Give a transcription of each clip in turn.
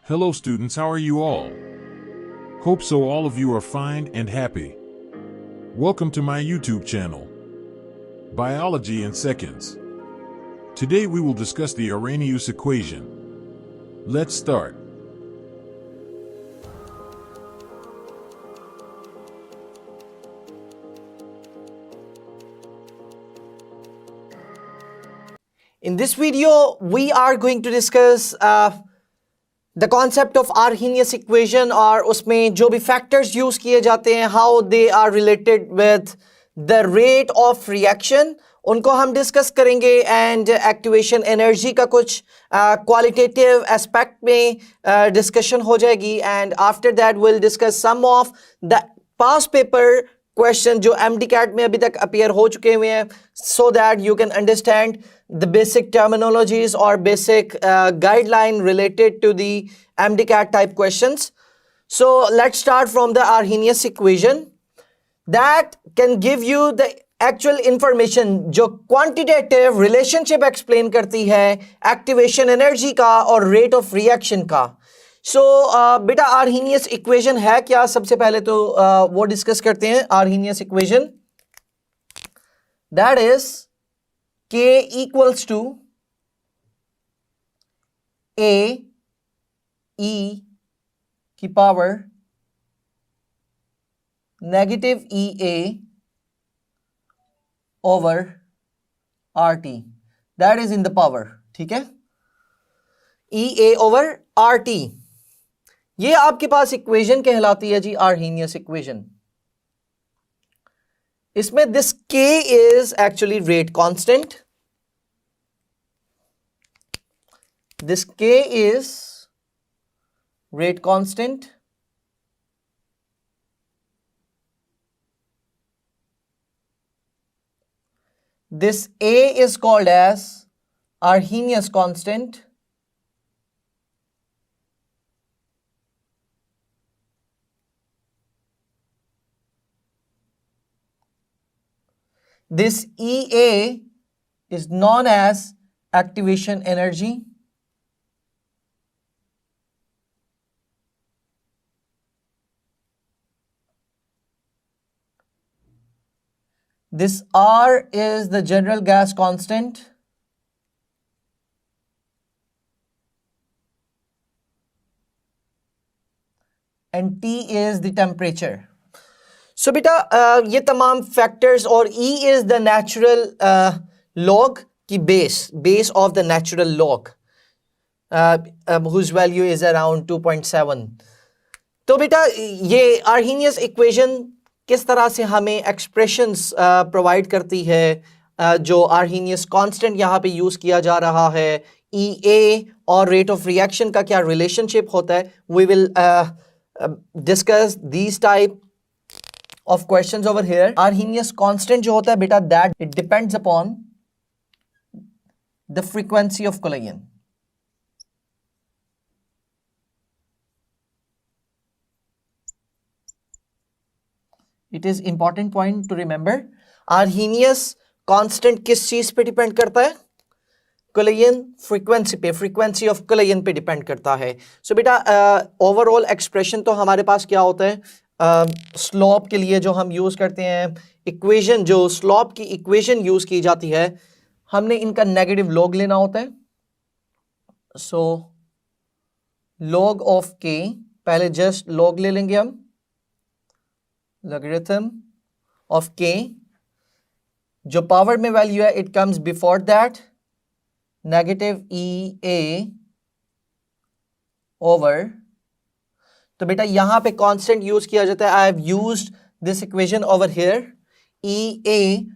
Hello students, how are you all? Hope so all of you are fine and happy. Welcome to my YouTube channel, Biology in Seconds. Today we will discuss the Arrhenius equation. Let's start. In this video, we are going to discuss the concept of Arrhenius equation और उसमें जो भी factors use किए जाते हैं, how they are related with the rate of reaction, उनको हम discuss करेंगे and activation energy का कुछ qualitative aspect में discussion हो जाएगी and after that we'll discuss some of the past paper question जो MDCAT में अभी तक appear हो चुके हुए हैं so that you can understand the basic terminologies or basic guideline related to the MDCAT type questions. So let's start from the Arrhenius equation that can give you the actual information जो quantitative relationship explain करती है activation energy का और rate of reaction का. So बेटा Arrhenius equation है क्या? सबसे पहले तो वो डिस्कस करते हैं. Arrhenius equation, that is K equals to A E की power negative EA over RT. That is in the power. ठीक है? EA over RT. ये आपके पास इक्वेशन कहलाती है जी Arrhenius equation. इसमें this K is actually rate constant. This K is rate constant. This A is called as Arrhenius constant. This EA is known as activation energy. This R is the general gas constant. And T is the temperature. So बेटा ये तमाम factors और E is the natural log की base of the natural log whose value is around 2.7. तो बेटा ये Arrhenius equation किस तरह से हमें expressions provide करती है जो Arrhenius constant यहाँ पे use किया जा रहा है, EA और rate of reaction का क्या relationship होता है. We will discuss these type of questions over here. Arrhenius constant जो होता है बेटा, that it depends upon the frequency of collision. It is important point to remember. Arrhenius constant किस चीज पे डिपेंड करता है? Collision frequency पे, frequency of collision पे डिपेंड करता है. So बेटा overall expression तो हमारे पास क्या होता है? स्लोप के लिए जो हम यूज करते हैं इक्वेशन, जो स्लोप की इक्वेशन यूज की जाती है, हमने इनका नेगेटिव लॉग लेना होता है. सो लॉग ऑफ के, पहले जस्ट लॉग ले लेंगे हम, लॉगरिथम ऑफ के, जो पावर में वैल्यू है it comes before that negative E A over. तो बेटा यहां पे कांस्टेंट यूज किया जाता है. I have used this equation over here, E A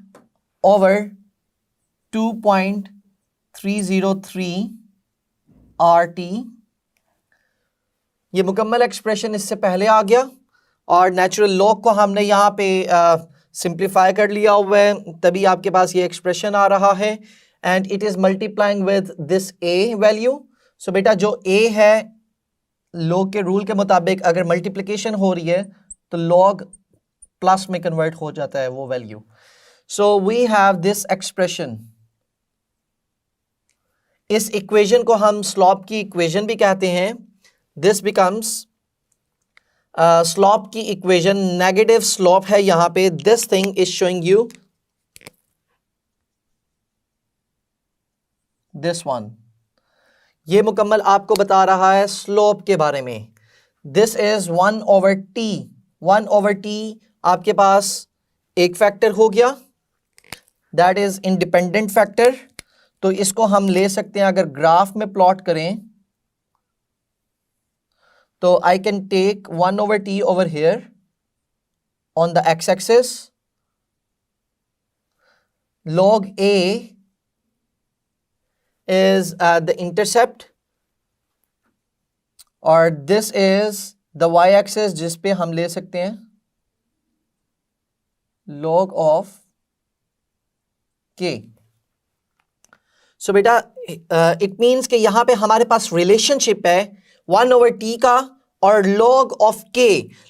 over 2.303 RT. ये मुकम्मल एक्सप्रेशन इससे पहले आ गया और नेचुरल लॉग को हमने यहाँ पे सिंप्लीफाई कर लिया हुआ है, तभी आपके पास ये एक्सप्रेशन आ रहा है. And it is multiplying with this A value. So बेटा जो ए है लॉग के रूल के मुताबिक अगर मल्टीप्लिकेशन हो रही है तो लॉग प्लस में कन्वर्ट हो जाता है वो value. So we have this expression. इस इक्वेशन को हम स्लोप की इक्वेशन भी कहते हैं. दिस बिकम्स स्लोप की इक्वेशन, नेगेटिव स्लोप है यहां पे, this thing is showing you this one, ये मुकम्मल आपको बता रहा है स्लोप के बारे में। दिस इज 1/t, 1/t आपके पास एक फैक्टर हो गया, दैट इज इंडिपेंडेंट फैक्टर। तो इसको हम ले सकते हैं, अगर ग्राफ में प्लॉट करें तो I can take 1/t over here on the X axis, log a is the intercept, और this is the y axis जिस पे हम ले सकते हैं log ऑफ k। सो बेटा इट मीन्स कि यहां पे हमारे पास रिलेशनशिप है 1/t का और log of k।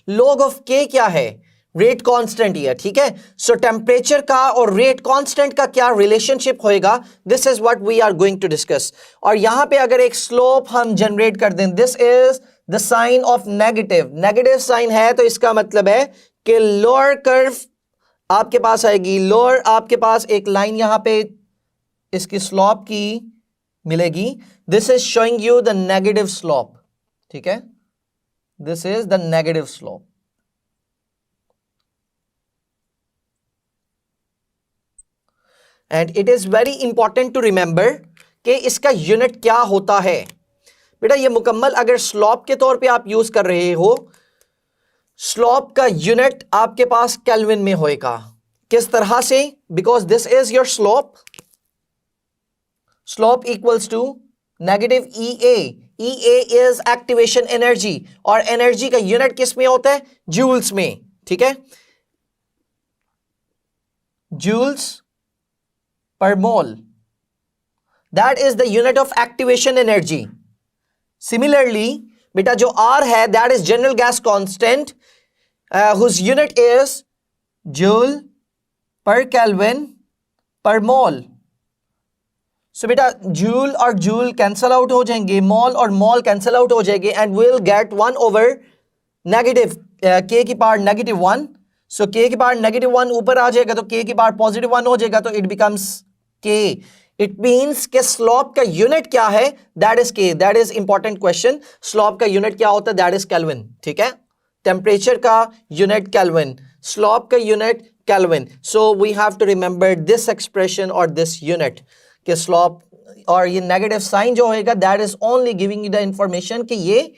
log of k क्या है? रेट कांस्टेंट ही है, ठीक है। सो टेम्परेचर का और रेट कांस्टेंट का क्या रिलेशनशिप होएगा, this is what we are going to discuss. और यहां पे अगर एक स्लोप हम जनरेट कर दें, this is the sign of negative, negative sign है तो इसका मतलब है कि लोअर कर्व आपके पास आएगी, लोअर आपके पास एक लाइन यहां पे इसकी स्लोप की मिलेगी, this is showing you the negative slope, ठीक है, this is the negative slope. And it is very important to remember कि इसका यूनिट क्या होता है। बेटा ये मुकम्मल अगर स्लोप के तौर पे आप यूज कर रहे हो, स्लोप का यूनिट आपके पास केल्विन में होएगा। किस तरह से? Because this is your slope, slope equals to negative EA, EA is activation energy, और एनर्जी का यूनिट किस में होता है? जूल्स में, ठीक है, joules per mole, that is the unit of activation energy. Similarly beta jo R hai, that is general gas constant, whose unit is joule per Kelvin per mole. So beta joule और joule cancel out हो जाएंगे, mole और mole cancel out हो जाएंगे, and we'll get 1 over negative k की power -1. So k की power -1 ऊपर आ जाएगा तो k की पावर +1 हो जाएगा, तो it becomes k. It means के स्लोप का यूनिट क्या है? That is k. That is important question. Slope का यूनिट क्या होता है? That is Kelvin. ठीक है, टेम्परेचर का यूनिट Kelvin, स्लोप का unit Kelvin. So we have to remember this expression or this unit के स्लोप, और ये नेगेटिव साइन जो होएगा that is only giving you the information कि ये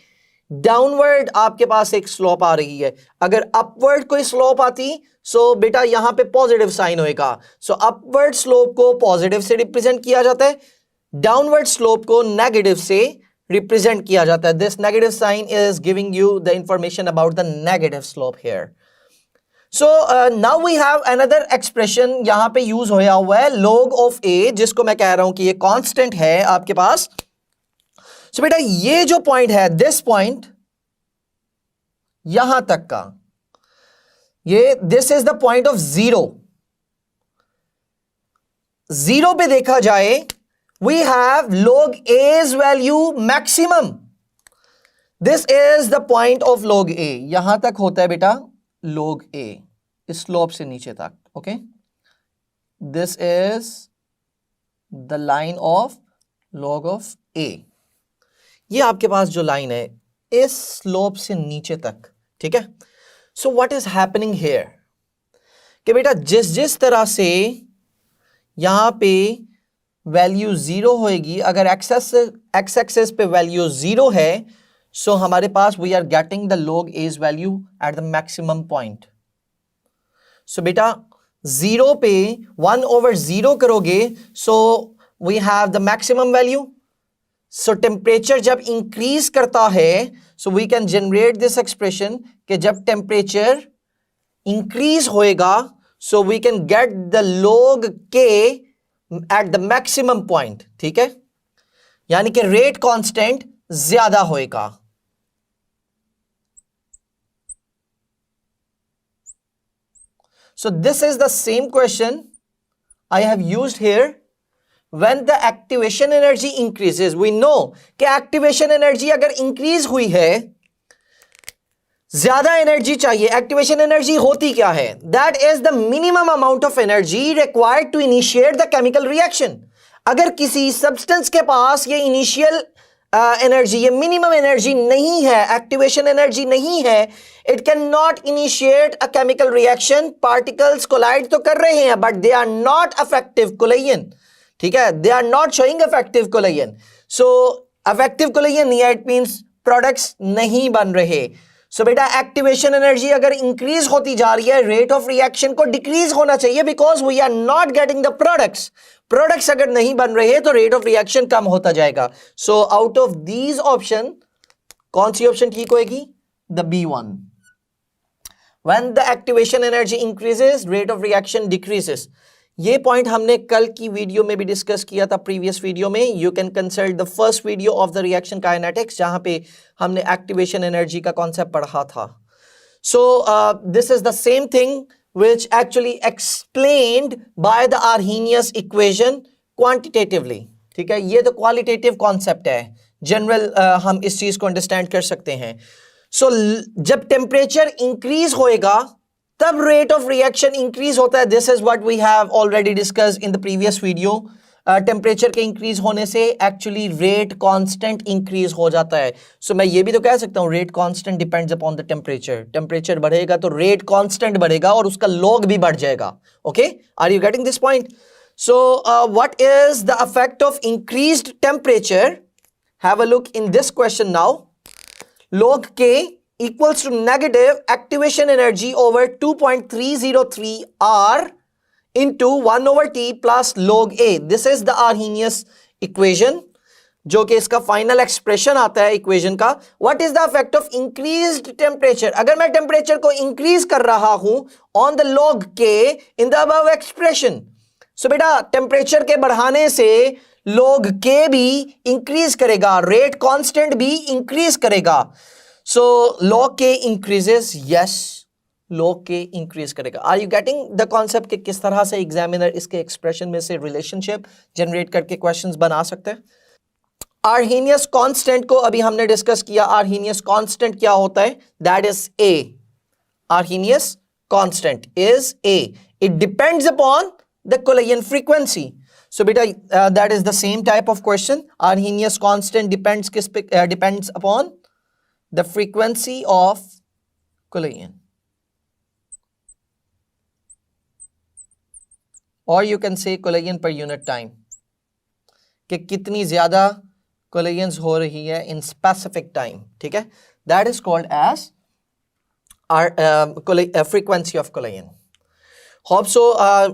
डाउनवर्ड आपके पास एक स्लोप आ रही है। अगर अपवर्ड कोई स्लोप आती सो बेटा यहां पे पॉजिटिव साइन होएगा। सो अपवर्ड स्लोप को पॉजिटिव से रिप्रेजेंट किया जाता है, डाउनवर्ड स्लोप को नेगेटिव से रिप्रेजेंट किया जाता है। This negative sign is giving you the information about the negative slope here. So now we have another expression यहां पे यूज होया हुआ है, log ऑफ a, जिसको मैं कह रहा हूं कि ये कांस्टेंट है आपके पास। सो बेटा ये जो पॉइंट है, दिस पॉइंट यहां तक का, ये this is the point of zero. Zero पे देखा जाए we have log a's value maximum, this is the point of log a, यहां तक होता है बेटा log a, इस स्लोप से नीचे तक, okay, this is the line of log of a। ये आपके पास जो लाइन है इस स्लोप से नीचे तक, ठीक है। सो व्हाट इज हैपनिंग हियर कि बेटा जिस जिस तरह से यहां पे वैल्यू जीरो होएगी, अगर एक्स एक्सिस पे वैल्यू जीरो है, सो हमारे पास we are getting the log a's value at the maximum point. So बेटा जीरो पे 1/0 करोगे, so we have the maximum value. So temperature जब इंक्रीज करता है, so we can generate this expression कि जब टेम्परेचर इंक्रीज होएगा, so we can get the log k at the maximum point, ठीक है, यानी कि रेट कांस्टेंट ज्यादा होएगा। So this is the same question I have used here when the activation energy increases, we know कि activation energy अगर increase हुई है, ज्यादा एनर्जी चाहिए, एक्टिवेशन एनर्जी होती क्या है? That is the minimum amount of energy required to initiate the chemical reaction. अगर किसी सब्सटेंस के पास ये इनिशियल एनर्जी, ये मिनिमम एनर्जी नहीं है, एक्टिवेशन एनर्जी नहीं है, it can not initiate a chemical reaction. Particles collide तो कर रहे हैं but they are not effective collision, ठीक है, they are not showing effective collision. So effective collision नहीं है, इट मींस प्रोडक्ट्स नहीं बन रहे। सो बेटा एक्टिवेशन एनर्जी अगर इंक्रीज होती जा रही है, रेट ऑफ रिएक्शन को डिक्रीज होना चाहिए, because we are not getting the products. Products अगर नहीं बन रहे तो रेट ऑफ रिएक्शन कम होता जाएगा। So out of these option कौन सी ऑप्शन ठीक होगी? The B1। When the activation energy increases, rate of reaction decreases. ये पॉइंट हमने कल की वीडियो में भी डिस्कस किया था, प्रीवियस वीडियो में। You can consult the first video of the reaction kinetics, जहां पे हमने एक्टिवेशन एनर्जी का कॉन्सेप्ट पढ़ा था। So this is the same thing which actually explained by the Arrhenius equation quantitatively, ठीक है। ये तो क्वालिटेटिव कॉन्सेप्ट है, जनरल हम इस चीज को अंडरस्टैंड कर सकते हैं। सो जब टेम्परेचर इंक्रीज होएगा तब रेट ऑफ रिएक्शन इंक्रीज होता है। This is what we have already discussed in the previous video. Temperature के इंक्रीज होने से एक्चुअली रेट कांस्टेंट इंक्रीज हो जाता है। सो मैं ये भी तो कह सकता हूँ rate constant depends upon the temperature. Temperature बढ़ेगा तो रेट कांस्टेंट बढ़ेगा और उसका लॉग भी बढ़ जाएगा। Okay, are you getting this point? So what is the effect of increased temperature? Have a look in this question now. log K equals to negative activation energy over 2.303 R into 1 over T plus log A. This is the Arrhenius equation, जो कि इसका final expression आता है equation का। What is the effect of increased temperature? अगर मैं temperature को increase कर रहा हूं on the log K in the above expression. So बेटा टेम्परेचर के बढ़ाने से log K भी इंक्रीज करेगा, रेट कांस्टेंट भी इंक्रीज करेगा। So log K increases, yes, log K increase करेगा। Are you getting the concept कि किस तरह से एग्जामिनर इसके एक्सप्रेशन में से रिलेशनशिप जनरेट करके क्वेश्चंस बना सकते हैं? आर्हीनियस कांस्टेंट को अभी हमने डिस्कस किया। आर्हीनियस कांस्टेंट क्या होता है? That is A। Arrhenius constant is A। It depends upon the collision frequency. So beta, that is the same type of question. Arrhenius constant depends upon the frequency of collision, or you can say collision per unit time, कि कितनी ज्यादा collisions हो रही है in specific time, ठीक है? That is called as frequency of collision. Hope so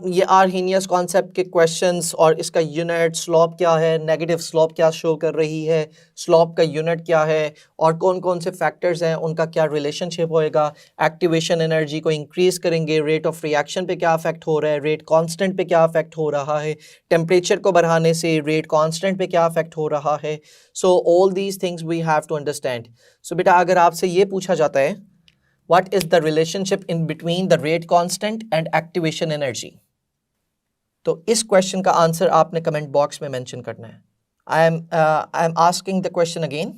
ये Arrhenius concept के क्वेश्चंस और इसका यूनिट, स्लोप क्या है, नेगेटिव स्लोप क्या शो कर रही है, स्लोप का यूनिट क्या है, और कौन कौन से फैक्टर्स हैं, उनका क्या रिलेशनशिप होएगा, एक्टिवेशन एनर्जी को इंक्रीज करेंगे, रेट ऑफ रिएक्शन पे क्या अफेक्ट हो रहा है, रेट कांस्टेंट पे क्या अफेक्ट हो रहा है, टेम्परेचर को बढ़ाने से रेट कांस्टेंट पे क्या अफेक्ट हो रहा है। So all these things we have to understand. So बेटा अगर आपसे ये पूछा जाता है what is the relationship in between the rate constant and activation energy, तो इस क्वेश्चन का आंसर आपने कमेंट बॉक्स में मेंशन करना है। I am asking the question again.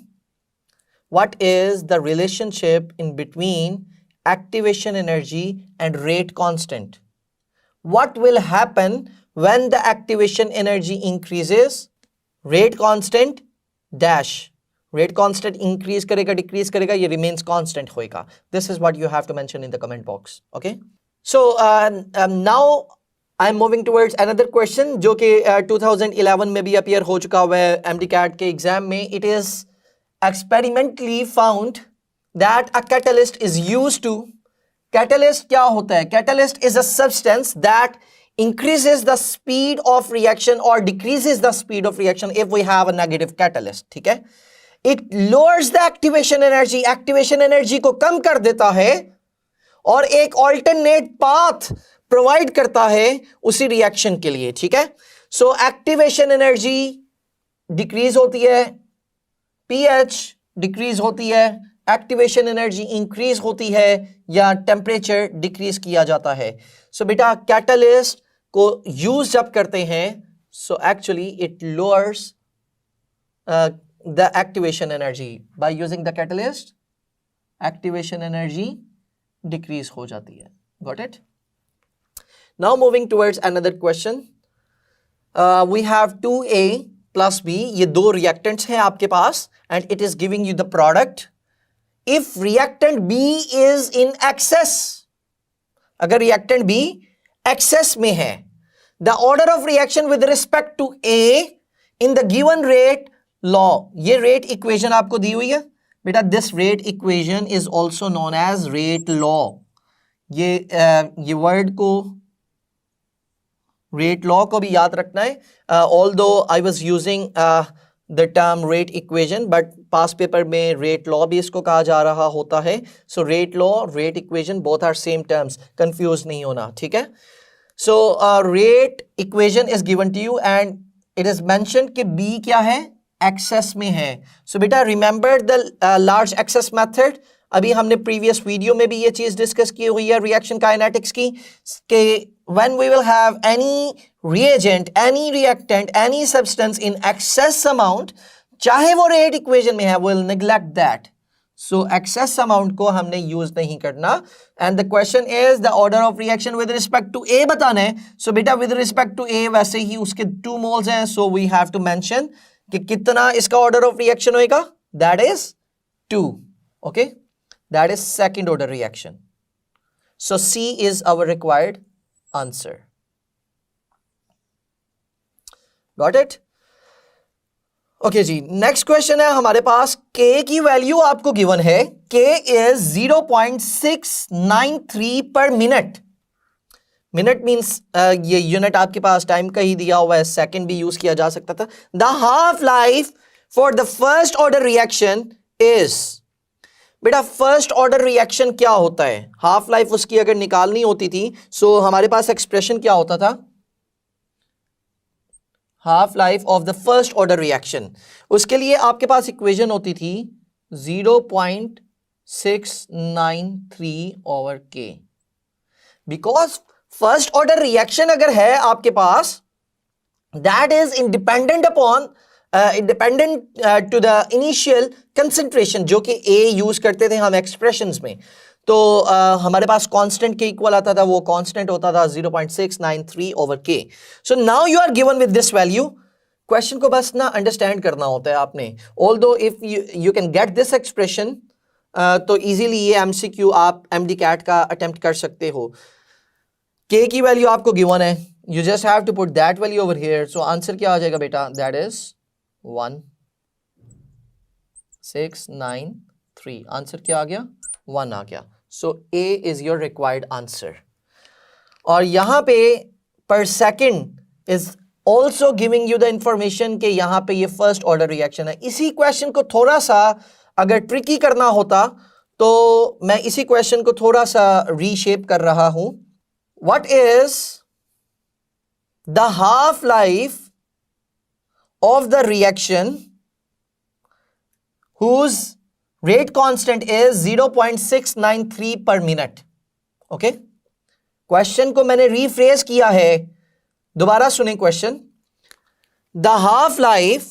What is the relationship in between activation energy and rate constant? What will happen when the activation energy increases? Rate constant dash. Rate constant increase करेगा, decrease करेगा, ये remains constant होएगा। This is what you have to mention in the comment box. Okay, so now I am moving towards another question जो कि 2011 में भी appear हो चुका हुआ है MD-CAT के एग्जाम में। It is experimentally found that a catalyst is used to. Catalyst क्या होता है? Catalyst is a substance that increases the speed of reaction or decreases the speed of reaction if we have a negative catalyst, ठीक है? It lowers the activation energy, activation energy को कम कर देता है और एक alternate path provide करता है उसी reaction के लिए, ठीक है? So activation energy decrease होती है, pH decrease होती है, activation energy increase होती है या temperature decrease किया जाता है। So बेटा catalyst को यूज जब करते हैं So actually it lowers the activation energy. By using the catalyst, activation energy decrease हो जाती है. Got it? Now moving towards another question. We have 2A plus B. ये दो reactants हैं आपके पास and it is giving you the product. If reactant B is in excess, अगर reactant B excess में है, the order of reaction with respect to A in the given rate law. ये rate equation आपको दी हुई है बेटा. This rate equation is also known as rate law. ये word को rate law को भी याद रखना है. Although I was using the term rate equation, but past paper में rate law भी इसको कहा जा रहा होता है. So rate law, rate equation, both are same terms. Confuse नहीं होना, ठीक है. So rate equation is given to you and it is mentioned कि B क्या है? Excess में है. So बेटा remember the large excess method. अभी हमने previous video में भी ये चीज डिस्कस की हुई है reaction kinetics की, कि when we will have any reagent, any reactant, any substance in excess amount, चाहे वो rate equation में है, we'll neglect that. So excess amount को हमने use नहीं करना. And the question is the order of reaction with respect to A बताना है. So बेटा with respect to A वैसे ही उसके 2 moles हैं. So we have to mention कि कितना इसका order of reaction होएगा? That is 2. Okay? That is second order reaction. So C is our required answer. Got it? Okay ji, next question है हमारे पास. K की वैल्यू आपको given है. K is 0.693 per minute. Minute means ये unit आपके पास time का ही दिया हुआ है, सेकंड भी यूज किया जा सकता था. The half life for the first order reaction is, बेटा फर्स्ट ऑर्डर रिएक्शन क्या होता है? हाफ लाइफ उसकी अगर निकालनी होती थी, सो हमारे पास एक्सप्रेशन क्या होता था? Half life of the first order reaction. उसके लिए आपके पास इक्वेशन होती थी 0.693 ओवर के. बिकॉज फर्स्ट ऑर्डर रिएक्शन अगर है आपके पास, that is independent upon to the initial concentration, जो कि A यूज करते थे हम एक्सप्रेशंस में. तो हमारे पास कांस्टेंट के इक्वल आता था, वो कांस्टेंट होता था 0.693 over k. So now you are given with this value. Question को बस ना अंडरस्टैंड करना होता है आपने. Although if you can get this expression, तो इजीली ये एमसीक्यू आप एमडी कैट का अटेम्प्ट कर सकते हो. के की वैल्यू आपको गिवन है, you just have to put that value over here. So answer क्या आ जाएगा बेटा? That is 1.693. आंसर क्या आ गया? 1 आ गया. सो A is your required answer. और यहां पे पर second is also giving you the information कि यहां पे ये फर्स्ट ऑर्डर रिएक्शन है. इसी क्वेश्चन को थोड़ा सा अगर ट्रिकी करना होता तो मैं इसी क्वेश्चन को थोड़ा सा रीशेप कर रहा हूं. What is the half life of the reaction whose rate constant is 0.693 per minute. Okay? Question को मैंने rephrase किया है. दोबारा सुने question. The half life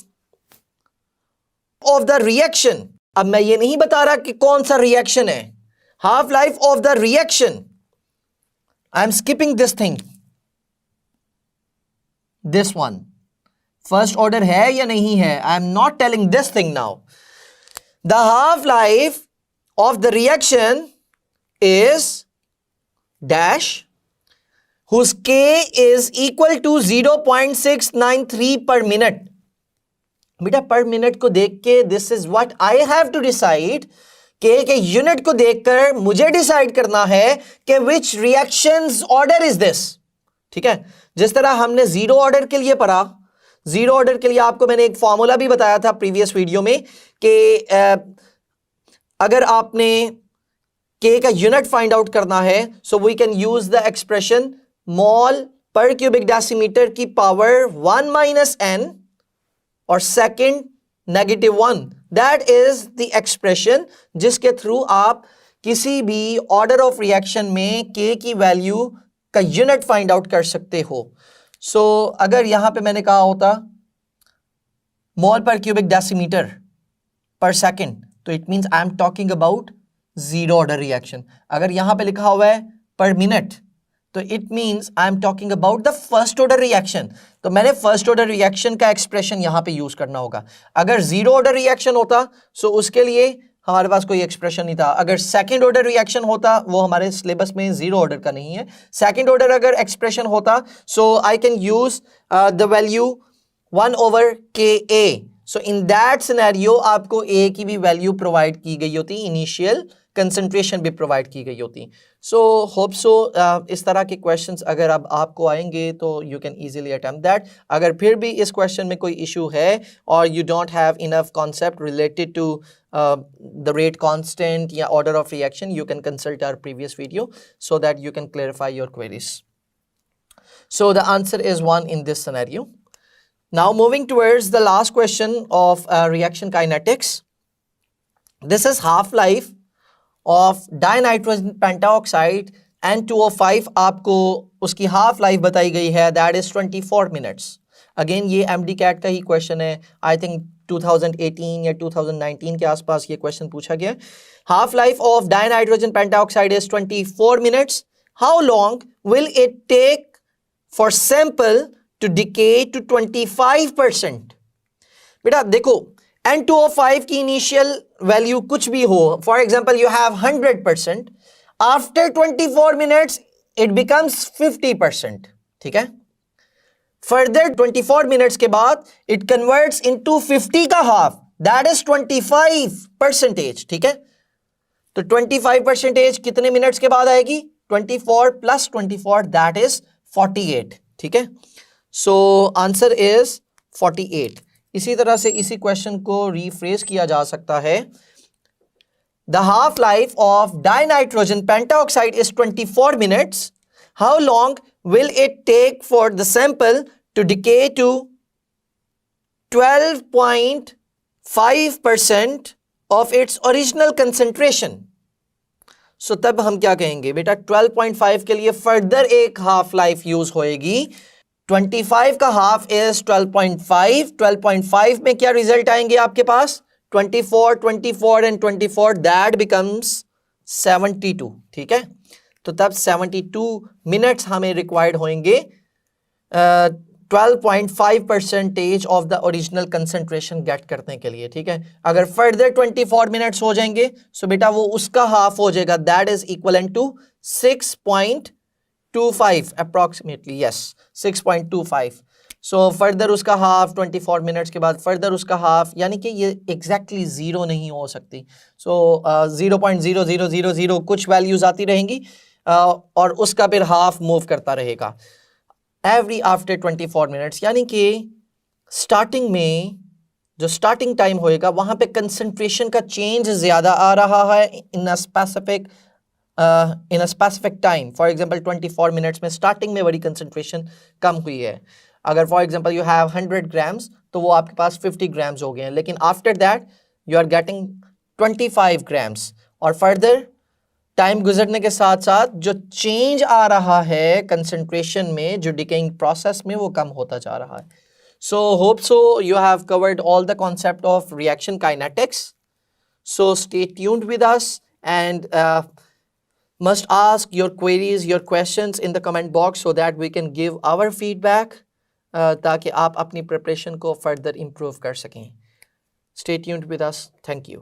of the reaction. अब मैं ये नहीं बता रहा कि कौन सा reaction है. Half life of the reaction. I am skipping this thing. This one. First order है या नहीं है? I am not telling this thing now. The half life of the reaction is dash whose K is equal to 0.693 per minute. बेटा per minute को देख के this is what I have to decide. K unit को देखकर मुझे decide करना है कि which reactions order is this. ठीक है, जिस तरह हमने जीरो ऑर्डर के लिए पढ़ा, जीरो ऑर्डर के लिए आपको मैंने एक फॉर्मूला भी बताया था प्रीवियस वीडियो में कि अगर आपने के का यूनिट फाइंड आउट करना है, so we can use the expression mole per cubic decimetre की पावर 1 माइनस n और second -1. That is the expression जिसके थ्रू आप किसी भी ऑर्डर ऑफ रिएक्शन में के की वैल्यू का यूनिट फाइंड आउट कर सकते हो. सो अगर यहां पे मैंने कहा होता मोल पर क्यूबिक डेसीमीटर पर सेकेंड, तो it means I am talking about zero order reaction. अगर यहां पे लिखा हुआ है पर मिनट, तो it means I am talking about the first order reaction. तो मैंने फर्स्ट ऑर्डर रिएक्शन का एक्सप्रेशन यहां पे यूज करना होगा. अगर जीरो ऑर्डर रिएक्शन होता सो उसके लिए हमारे पास कोई एक्सप्रेशन नहीं था. अगर सेकंड ऑर्डर रिएक्शन होता, वो हमारे सिलेबस में जीरो ऑर्डर का नहीं है. सेकंड ऑर्डर अगर एक्सप्रेशन होता, so I can use the value 1/Ka. So in that scenario आपको A की भी वैल्यू प्रोवाइड की गई होती, इनिशियल कंसंट्रेशन भी प्रोवाइड की गई होती. सो होप सो इस तरह के क्वेश्चंस अगर अब आपको आएंगे तो you can easily attempt that. अगर फिर भी इस क्वेश्चन में कोई इशू है और you don't have enough concept related to the rate constant या order of reaction, you can consult our previous video so that you can clarify your queries. So the answer is 1 in this scenario. Now moving towards the last question of reaction kinetics. This is half-life of dinitrogen pentaoxide N2O5. आपको उसकी half-life बताई गई है, that is 24 minutes. Again ये MDCAT का ही question है. I think 2018 या 2019 के आसपास ये क्वेश्चन पूछा गया. Half life of dinitrogen pentoxide is 24 minutes. How long will it take for sample to decay to 25%? बेटा देखो, N2O5 की इनिशियल वैल्यू कुछ भी हो, for example you have 100%, after 24 minutes it becomes 50%. ठीक है. फर्दर 24 मिनट्स के बाद इट कन्वर्ट्स इनटू 50 का हाफ, दैट इज 25%. ठीक है. तो 25% कितने मिनट्स के बाद आएगी? 24 प्लस 24, दैट इज 48. ठीक है. So answer is 48. इसी तरह से इसी क्वेश्चन को रीफ्रेज किया जा सकता है. The half life of dinitrogen pentoxide is 24 minutes. How long will it take for the sample to decay to 12.5% of its original concentration? So तब हम क्या कहेंगे बेटा, 12.5 के लिए फर्दर एक हाफ लाइफ यूज होएगी. 25 का हाफ इज 12.5. 12.5 में क्या रिजल्ट आएंगे आपके पास? 24, 24 एंड 24, दैट बिकम्स 72. ठीक है. तो तब 72 मिनट्स हमें रिक्वायर्ड होंगे 12.5% of the original concentration get करने के लिए. ठीक है. अगर फर्दर 24 मिनट्स हो जाएंगे सो बेटा वो उसका हाफ हो जाएगा, that is equivalent to 6.25 approximately. Yes, 6.25. So further उसका हाफ 24 मिनट्स के बाद फर्दर उसका हाफ, यानी कि ये एग्जैक्टली जीरो नहीं हो सकती. सो 0.0000 कुछ वैल्यूज आती रहेंगी और उसका फिर हाफ मूव करता रहेगा एवरी आफ्टर 24 मिनट्स. यानी कि स्टार्टिंग में जो स्टार्टिंग टाइम होएगा वहां पे कंसंट्रेशन का चेंज ज्यादा आ रहा है in a specific time. For example 24 minutes में स्टार्टिंग में बड़ी कंसंट्रेशन कम हुई है. अगर for example you have 100 grams तो वो आपके पास 50 ग्राम्स हो गए हैं, लेकिन after that you are getting 25 grams. और फर्दर टाइम गुजरने के साथ साथ जो चेंज आ रहा है कंसंट्रेशन में, जो डिकेइंग प्रोसेस में, वो कम होता जा रहा है. So hope so you have covered all the concept of reaction kinetics. So stay tuned with us and must ask your queries, your questions in the comment box so that we can give our feedback ताकि आप अपनी preparation को further improve कर सकें. Stay tuned with us. Thank you.